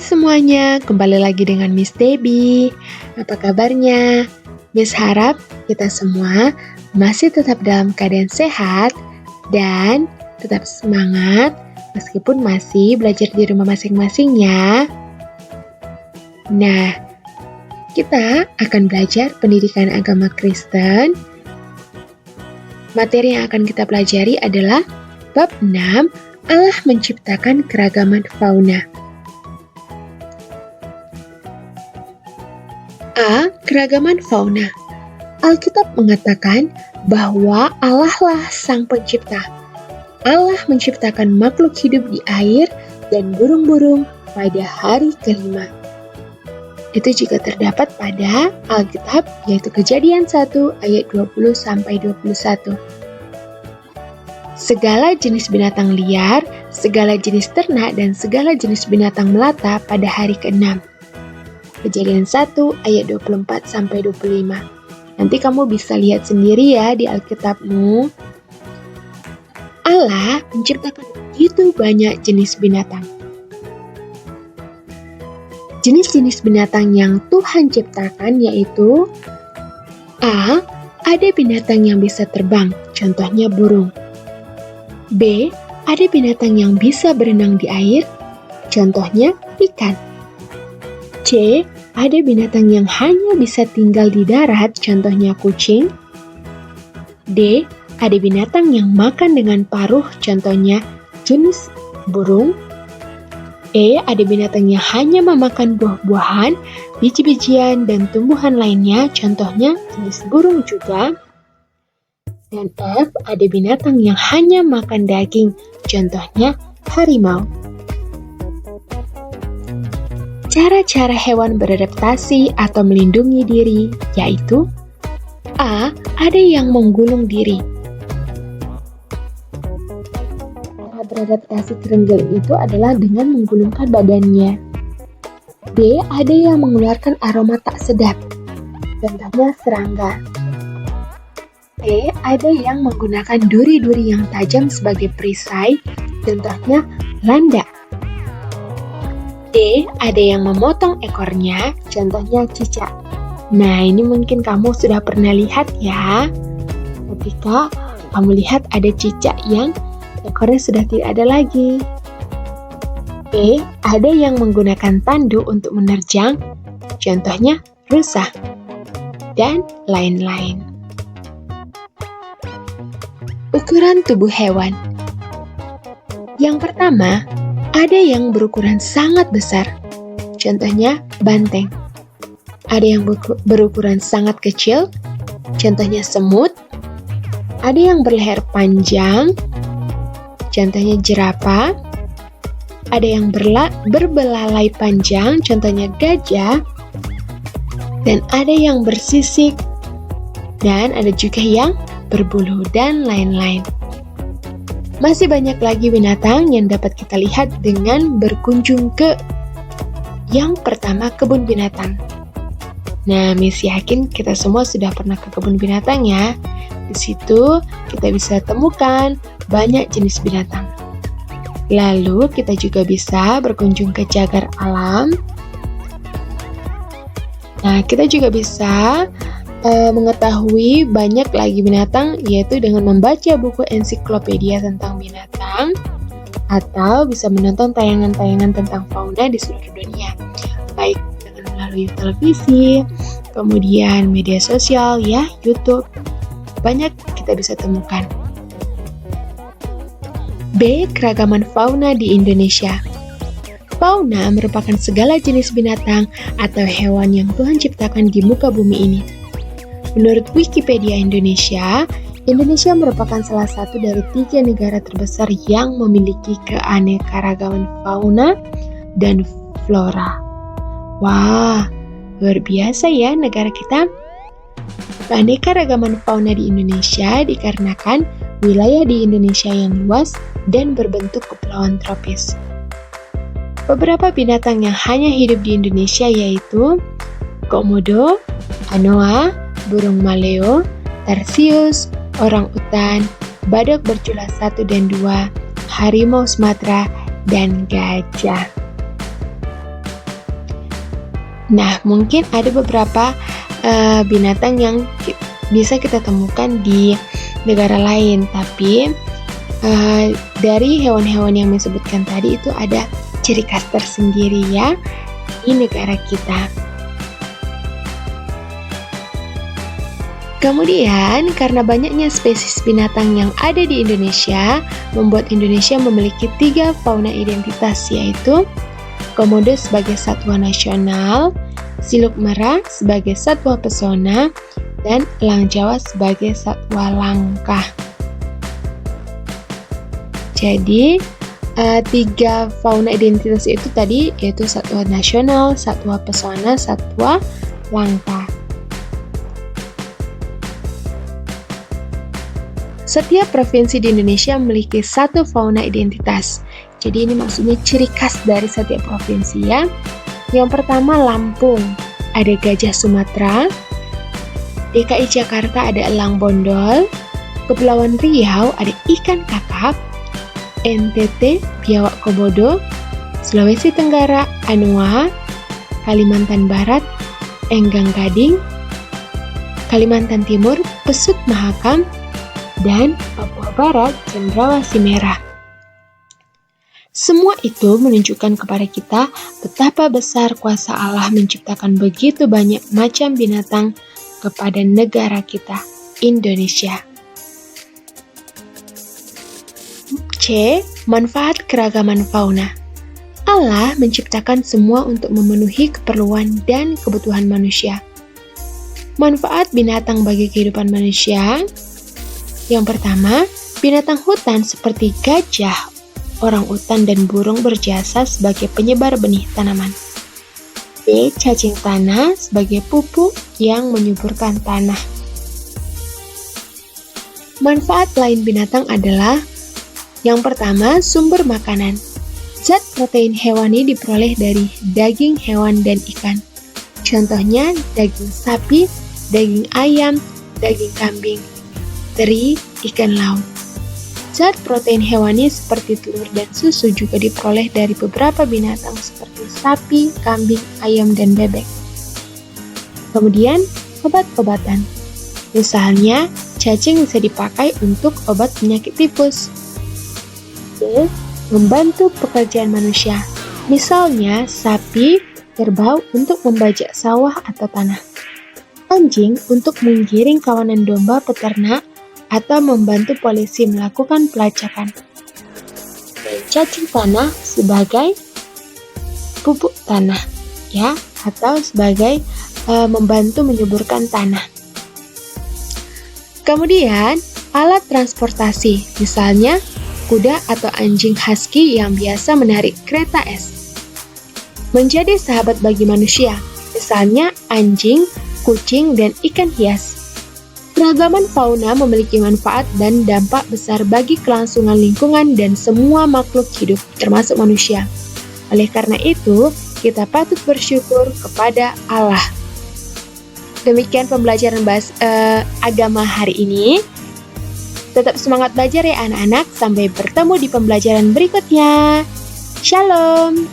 semuanya, kembali lagi dengan Miss Debbie. Apa kabarnya? Miss harap kita semua masih tetap dalam keadaan sehat dan tetap semangat meskipun masih belajar di rumah masing-masing ya. Nah, kita akan belajar pendidikan agama Kristen. Materi yang akan kita pelajari adalah bab 6, Allah menciptakan keragaman fauna. A. Keragaman fauna. Alkitab mengatakan bahwa Allah lah sang pencipta. Allah menciptakan makhluk hidup di air dan burung-burung pada hari kelima. Itu juga terdapat pada Alkitab, yaitu Kejadian 1 ayat 20-21. Segala jenis binatang liar, segala jenis ternak, dan segala jenis binatang melata pada hari ke-6. Kejadian 1 ayat 24-25. Nanti kamu bisa lihat sendiri ya di Alkitabmu. Allah menciptakan begitu banyak jenis binatang. Jenis-jenis binatang yang Tuhan ciptakan yaitu A. Ada binatang yang bisa terbang, contohnya burung. B. Ada binatang yang bisa berenang di air, contohnya ikan. C. Ada binatang yang hanya bisa tinggal di darat, contohnya kucing. D. Ada binatang yang makan dengan paruh, contohnya jenis burung. E. Ada binatang yang hanya memakan buah-buahan, biji-bijian, dan tumbuhan lainnya, contohnya jenis burung juga. Dan F. Ada binatang yang hanya makan daging, contohnya harimau. Cara-cara hewan beradaptasi atau melindungi diri yaitu A. Ada yang menggulung diri. Cara beradaptasi terenggiling itu adalah dengan menggulungkan badannya. B. Ada yang mengeluarkan aroma tak sedap, contohnya serangga. C. Ada yang menggunakan duri-duri yang tajam sebagai perisai, contohnya landak. D. Ada yang memotong ekornya, contohnya cicak. Nah, ini mungkin kamu sudah pernah lihat ya. Ketika kamu lihat ada cicak yang ekornya sudah tidak ada lagi. E. Ada yang menggunakan tanduk untuk menerjang, contohnya rusa. Dan lain-lain. Ukuran tubuh hewan. Yang pertama, ada yang berukuran sangat besar, contohnya banteng. Ada yang berukuran sangat kecil, contohnya semut. Ada yang berleher panjang, contohnya jerapah. Ada yang berbelalai panjang, contohnya gajah. Dan ada yang bersisik, dan ada juga yang berbulu, dan lain-lain. Masih banyak lagi binatang yang dapat kita lihat dengan berkunjung ke yang pertama kebun binatang. Nah, Miss yakin kita semua sudah pernah ke kebun binatang ya. Di situ kita bisa temukan banyak jenis binatang. Lalu kita juga bisa berkunjung ke cagar alam. Nah, kita juga bisa mengetahui banyak lagi binatang, yaitu dengan membaca buku ensiklopedia tentang binatang atau bisa menonton tayangan-tayangan tentang fauna di seluruh dunia, baik dengan melalui televisi, kemudian media sosial ya, YouTube. Banyak kita bisa temukan. B. Keragaman fauna di Indonesia. Fauna merupakan segala jenis binatang atau hewan yang Tuhan ciptakan di muka bumi ini. Menurut Wikipedia Indonesia, Indonesia merupakan salah satu dari 3 negara terbesar yang memiliki keanekaragaman fauna dan flora. Wah, luar biasa ya negara kita. Keanekaragaman fauna di Indonesia dikarenakan wilayah di Indonesia yang luas dan berbentuk kepulauan tropis. Beberapa binatang yang hanya hidup di Indonesia yaitu komodo, anoa, burung maleo, tarsius, orang utan, badak bercula 1 dan 2, harimau Sumatera, dan gajah. Nah, mungkin ada beberapa binatang yang bisa kita temukan di negara lain, tapi dari hewan-hewan yang disebutkan tadi itu ada ciri khas tersendiri ya di negara kita. Kemudian, karena banyaknya spesies binatang yang ada di Indonesia, membuat Indonesia memiliki 3 fauna identitas, yaitu komodo sebagai satwa nasional, siluk merah sebagai satwa pesona, dan elang Jawa sebagai satwa langka. Jadi, 3 fauna identitas itu tadi yaitu satwa nasional, satwa pesona, satwa langka. Setiap provinsi di Indonesia memiliki 1 fauna identitas. Jadi ini maksudnya ciri khas dari setiap provinsi ya. Yang pertama Lampung, ada gajah Sumatera. DKI Jakarta ada elang bondol. Kepulauan Riau ada ikan kakap. NTT biawak komodo. Sulawesi Tenggara anoa. Kalimantan Barat enggang gading. Kalimantan Timur pesut mahakam. Dan Papua Barat cendrawasih merah. Semua itu menunjukkan kepada kita betapa besar kuasa Allah menciptakan begitu banyak macam binatang kepada negara kita, Indonesia. C. Manfaat keragaman fauna. Allah menciptakan semua untuk memenuhi keperluan dan kebutuhan manusia. Manfaat binatang bagi kehidupan manusia. Yang pertama, binatang hutan seperti gajah, orang utan dan burung berjasa sebagai penyebar benih tanaman. B. Cacing tanah sebagai pupuk yang menyuburkan tanah. Manfaat lain binatang adalah yang pertama, sumber makanan. Zat protein hewani diperoleh dari daging hewan dan ikan. Contohnya daging sapi, daging ayam, daging kambing, teri, ikan laut. Zat protein hewani seperti telur dan susu juga diperoleh dari beberapa binatang seperti sapi, kambing, ayam, dan bebek. Kemudian, obat-obatan. Misalnya, cacing bisa dipakai untuk obat penyakit tifus. C. Membantu pekerjaan manusia. Misalnya, sapi, kerbau untuk membajak sawah atau tanah. Anjing untuk menggiring kawanan domba peternak atau membantu polisi melakukan pelacakan. Dan cacing tanah sebagai pupuk tanah, ya, atau sebagai membantu menyuburkan tanah. Kemudian, alat transportasi, misalnya kuda atau anjing husky yang biasa menarik kereta es. Menjadi sahabat bagi manusia, misalnya anjing, kucing, dan ikan hias. Keragaman fauna memiliki manfaat dan dampak besar bagi kelangsungan lingkungan dan semua makhluk hidup, termasuk manusia. Oleh karena itu, kita patut bersyukur kepada Allah. Demikian pembelajaran agama hari ini. Tetap semangat belajar ya anak-anak, sampai bertemu di pembelajaran berikutnya. Shalom!